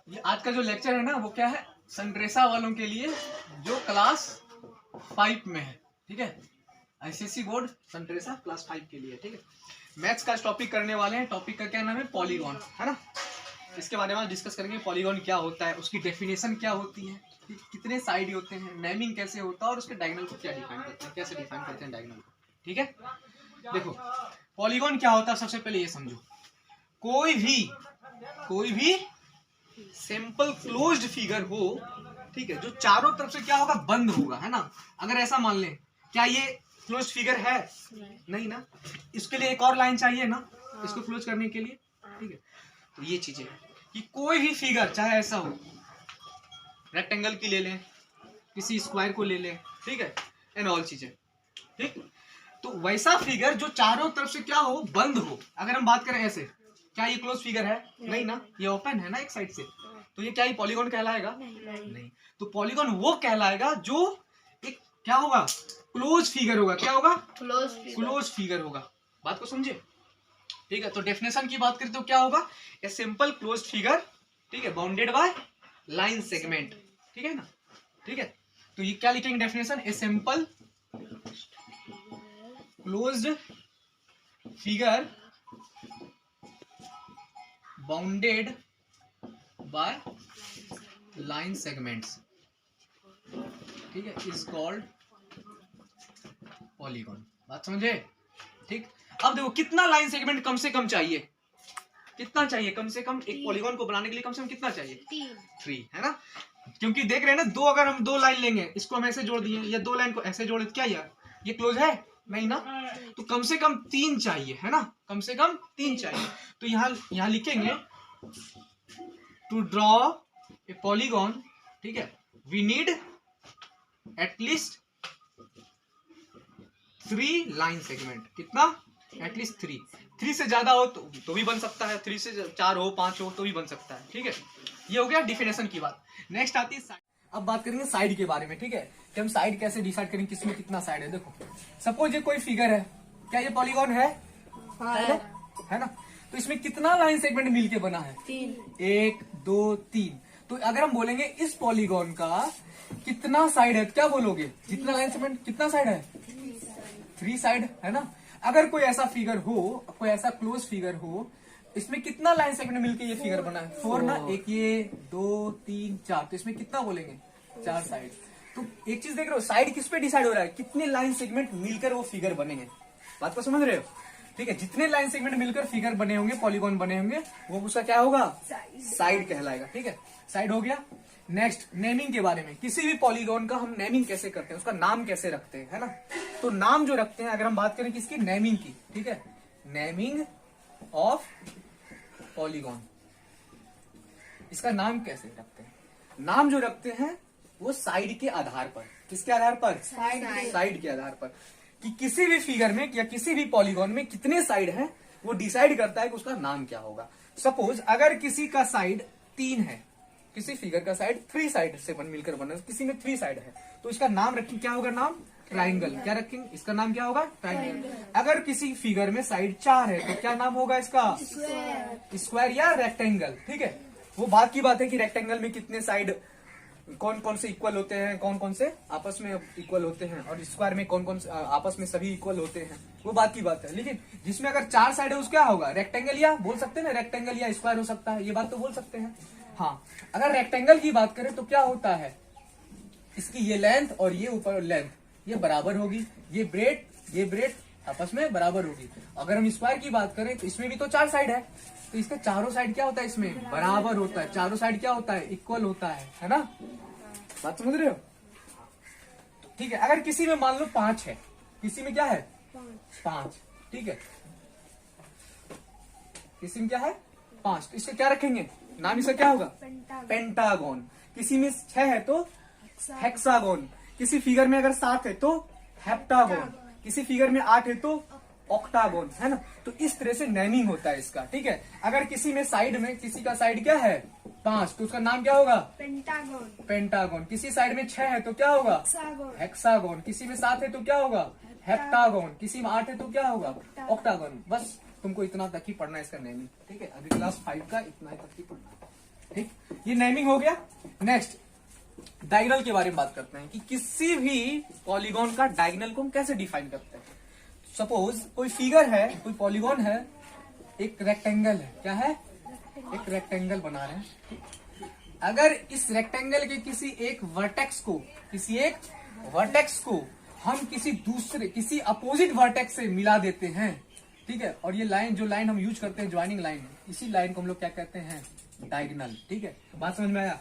ये आज का जो लेक्चर है ना वो क्या है, सनड्रेसा वालों के लिए जो क्लास 5 में है, ठीक है। आईसीएसई बोर्ड सनड्रेसा क्लास 5 के लिए, ठीक है। मैथ्स का टॉपिक करने वाले हैं। टॉपिक का क्या नाम है, पॉलीगॉन, है ना। इसके बारे में डिस्कस करेंगे, पॉलीगॉन क्या होता है, उसकी डेफिनेशन क्या होती है, कितने साइड होते हैं, नेमिंग कैसे होता है और उसके डायगोनल को क्या डिफाइन करते हैं, कैसे डिफाइन करते हैं डायगोनल को, ठीक है। देखो पॉलीगॉन क्या होता है, सबसे पहले ये समझो। कोई भी सिंपल क्लोज्ड फिगर हो, ठीक है, जो चारों तरफ से क्या होगा, बंद होगा, है ना। अगर ऐसा मान लें, क्या ये क्लोज्ड फिगर है? नहीं ना। इसके लिए एक और लाइन चाहिए ना इसको क्लोज करने के लिए, ठीक है। तो ये चीजें कि कोई भी फिगर चाहे ऐसा हो, रेक्टेंगल की ले लें, किसी स्क्वायर को ले लें, ठीक है, एंड ऑल चीजें, ठीक। तो वैसा फिगर जो चारों तरफ से क्या हो, बंद हो। अगर हम बात करें ऐसे, क्या ये क्लोज फिगर है? नहीं ना, ये ओपन है ना एक साइड से। तो ये क्या, ये पॉलीगॉन कहलाएगा? नहीं। तो पॉलीगॉन वो कहलाएगा जो एक क्या होगा, क्लोज फिगर होगा। क्या होगा? क्लोज फिगर होगा। बात को समझे, ठीक है। तो डेफिनेशन की बात करें तो क्या होगा, ए सिंपल क्लोज फिगर, ठीक है, बाउंडेड बाय लाइन सेगमेंट, ठीक है ना, ठीक है। तो ये क्या लिखेंगे definition, a simple closed figure bounded by line segments, ठीक है, इज कॉल्ड पॉलीगॉन। बात समझे, ठीक। अब देखो कितना लाइन सेगमेंट कम से कम चाहिए, कितना चाहिए कम से कम, एक पॉलीगॉन को बनाने के लिए कम से कम कितना चाहिए? 3, है ना। क्योंकि देख रहे हैं ना, अगर हम 2 लाइन लेंगे, इसको हम ऐसे जोड़ दिए या 2 लाइन को ऐसे जोड़े, क्या यार ये क्लोज है? नहीं ना। तो कम से कम 3 चाहिए, है ना, कम से कम 3 चाहिए। तो यहाँ लिखेंगे टू ड्रॉ ए पॉलीगॉन, ठीक है, we need at least 3 line segment. कितना? एटलीस्ट 3 से ज्यादा हो तो भी बन सकता है, 3 से 4 हो 5 हो तो भी बन सकता है, ठीक है। ये हो गया डिफिनेशन की बात। नेक्स्ट आती है साइड। अब बात करेंगे साइड के बारे में, ठीक है, कि हम साइड कैसे डिसाइड करेंगे, किसमें कितना साइड है। देखो सपोज ये कोई फिगर है, क्या ये पॉलीगॉन है? है ना। तो इसमें कितना लाइन सेगमेंट मिलके बना है? 1 2 3। तो अगर हम बोलेंगे इस पॉलीगॉन का कितना साइड है, क्या बोलोगे? जितना लाइन सेगमेंट, कितना साइड है? 3 साइड, है ना। अगर कोई ऐसा फिगर हो, कोई ऐसा क्लोज फिगर हो, इसमें कितना लाइन सेगमेंट मिलके ये फिगर बना है? 4 ना। एक ये 2 3 4, तो इसमें कितना बोलेंगे? 4 साइड। तो एक चीज देख रहे हो, साइड किस पे डिसाइड हो रहा है, कितने लाइन सेगमेंट मिलकर वो फिगर बनेंगे। बात को समझ रहे हो, ठीक है। जितने लाइन सेगमेंट मिलकर फिगर बने होंगे, पॉलीगॉन बने होंगे, वो उसका क्या होगा, साइड कहलाएगा, ठीक है। साइड हो गया। नेक्स्ट नेमिंग के बारे में, किसी भी पॉलीगॉन का हम नेमिंग कैसे करते हैं, उसका नाम कैसे रखते हैं, है ना। तो नाम जो रखते हैं, अगर हम बात करें किसकी, नेमिंग की, ठीक है, नेमिंग ऑफ पॉलीगॉन, इसका नाम कैसे रखते हैं? नाम जो रखते हैं वो साइड के आधार पर, किसके आधार पर? साइड के आधार पर, कि किसी भी फिगर में या किसी भी पॉलीगॉन में कितने साइड हैं, वो डिसाइड करता है कि उसका नाम क्या होगा। सपोज अगर किसी का साइड 3 है, किसी फिगर का साइड 3 साइड से मिलकर बना, किसी में 3 साइड है, तो इसका नाम रखेंगे, क्या होगा नाम? ट्राइंगल। क्या रखेंगे? इसका नाम क्या होगा? ट्राइंगल। अगर किसी फिगर में साइड 4 है तो क्या नाम होगा इसका? स्क्वायर या रेक्टेंगल, ठीक है। वो बात की बात है कि रेक्टेंगल में कितने साइड, कौन कौन से इक्वल होते हैं, कौन कौन से आपस में इक्वल होते हैं, और स्क्वायर में कौन कौन से आपस में सभी इक्वल होते हैं, वो बात की बात है। लेकिन जिसमें अगर 4 साइड है, उसका क्या होगा? रेक्टेंगल, या बोल सकते हैं ना, रेक्टेंगल या स्क्वायर हो सकता है, ये बात तो बोल सकते हैं। हाँ, अगर रेक्टेंगल की बात करें तो क्या होता है, इसकी ये लेंथ और ये ऊपर लेंथ ये बराबर होगी, ये ब्रेड आपस में बराबर होगी। अगर हम स्क्वायर की बात करें तो इसमें भी तो 4 साइड है, तो इसका चारों साइड क्या होता है, इसमें बराबर होता है, चारों साइड क्या होता है, इक्वल होता है ना। बात समझ रहे हो, ठीक है। अगर किसी में मान लो 5 है, किसी में क्या है? 5, ठीक है, किसी में क्या है? 5, तो इसका क्या रखेंगे नाम, इसका क्या होगा? पेंटागन। किसी में 6 है तो हेक्सागोन। किसी फिगर में अगर 7 है तो हेप्टागोन। किसी फिगर में 8 है तो ऑक्टागोन, है ना। तो इस तरह से नेमिंग होता है इसका, ठीक है। अगर किसी में साइड में, किसी का साइड क्या है? 5, तो उसका नाम क्या होगा? पेंटागन। किसी साइड में 6 है तो क्या होगा? हेक्सागोन। किसी में 7 है तो क्या होगा? हेप्टागोन। किसी में 8 है तो क्या होगा? ऑक्टागोन। बस तुमको इतना तक ही पढ़ना है इसका नेमिंग, ठीक है। अभी क्लास 5 का इतना तक ही पढ़ना है। ठीक, ये नेमिंग हो गया। नेक्स्ट डायगोनल के बारे में बात करते हैं कि किसी भी पॉलीगॉन का डायगोनल को हम कैसे डिफाइन करते हैं। सपोज कोई फिगर है, कोई पॉलीगॉन है, एक रेक्टेंगल है, क्या है, एक रेक्टेंगल बना रहे हैं। अगर इस रेक्टेंगल के किसी एक वर्टेक्स को हम किसी अपोजिट वर्टेक्स से मिला देते हैं, ठीक है, और ये लाइन, जो लाइन हम यूज करते हैं ज्वाइनिंग लाइन, इसी लाइन को हम लोग क्या कहते हैं, डायगोनल। ठीक है, बात समझ में आया।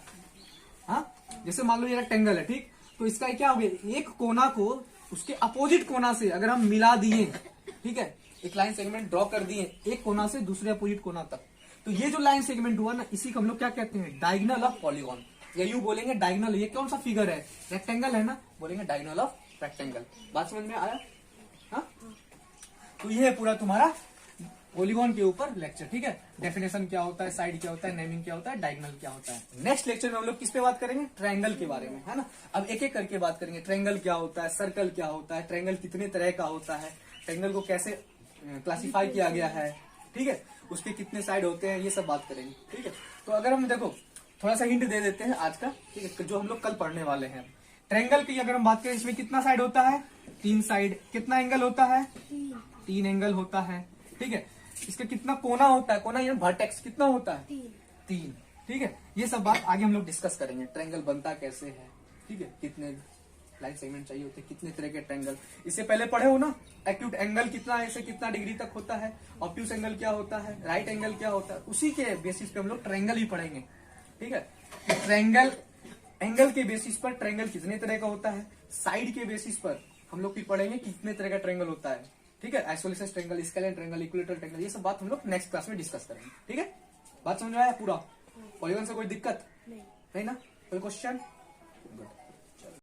हाँ, जैसे मान लो ये रेक्टेंगल है, ठीक, तो इसका क्या हो गया, एक कोना को उसके अपोजिट कोना से अगर हम मिला दिए, ठीक है, एक लाइन सेगमेंट ड्रॉ कर दिए एक कोना से दूसरे अपोजिट कोना तक, तो ये जो लाइन सेगमेंट हुआ ना, इसी को हम लोग क्या कहते हैं, डायगोनल ऑफ पॉलीगॉन, या यूं बोलेंगे डायगोनल। ये कौन सा फिगर है, रेक्टेंगल है ना, बोलेंगे डायगोनल ऑफ रेक्टेंगल। बात समझ में आया। हाँ, तो ये है पूरा तुम्हारा पॉलीगॉन के ऊपर लेक्चर। ठीक है, डेफिनेशन क्या होता है, साइड क्या होता है, नेमिंग क्या होता है, डायगोनल क्या होता है। नेक्स्ट लेक्चर में हम लोग किस पे बात करेंगे, ट्रायंगल के बारे में, है ना। अब एक एक करके बात करेंगे, ट्रायंगल क्या होता है, सर्कल क्या होता है, ट्रायंगल कितने तरह का होता है, ट्रायंगल को कैसे क्लासिफाई किया गया है, ठीक है, उसके कितने साइड होते हैं, ये सब बात करेंगे। ठीक है, तो अगर हम देखो थोड़ा सा हिंट दे देते हैं आज का, ठीक है, जो हम लोग कल पढ़ने वाले हैं। ट्रायंगल की अगर हम बात करें, इसमें कितना साइड होता है, 3 साइड। कितना एंगल होता है, 3 एंगल होता है। ठीक है, इसका कितना कोना होता है, कोना या वर्टेक्स कितना होता है, 3। ठीक है, ये सब बात आगे हम लोग डिस्कस करेंगे। ट्रायंगल बनता कैसे है, ठीक है, कितने लाइन सेगमेंट चाहिए होते हैं, कितने तरह के ट्रायंगल, इससे पहले पढ़े हो ना। एक्यूट एंगल कितना है, इसे कितना डिग्री तक होता है, ऑब्ट्यूस एंगल क्या होता है, राइट एंगल क्या होता है, उसी के बेसिस पे हम लोग ट्रायंगल ही पढ़ेंगे। ठीक है, ट्रायंगल एंगल के बेसिस पर ट्रायंगल कितने तरह का होता है, साइड के बेसिस पर हम लोग फिर पढ़ेंगे कितने तरह का ट्रायंगल होता है। ठीक है, isosceles triangle, scalene triangle, equilateral triangle, ये सब बात हम लोग नेक्स्ट क्लास में डिस्कस करेंगे। ठीक है, बात समझ में आया पूरा। पॉलीगॉन से कोई दिक्कत नहीं ना, कोई क्वेश्चन। गुड।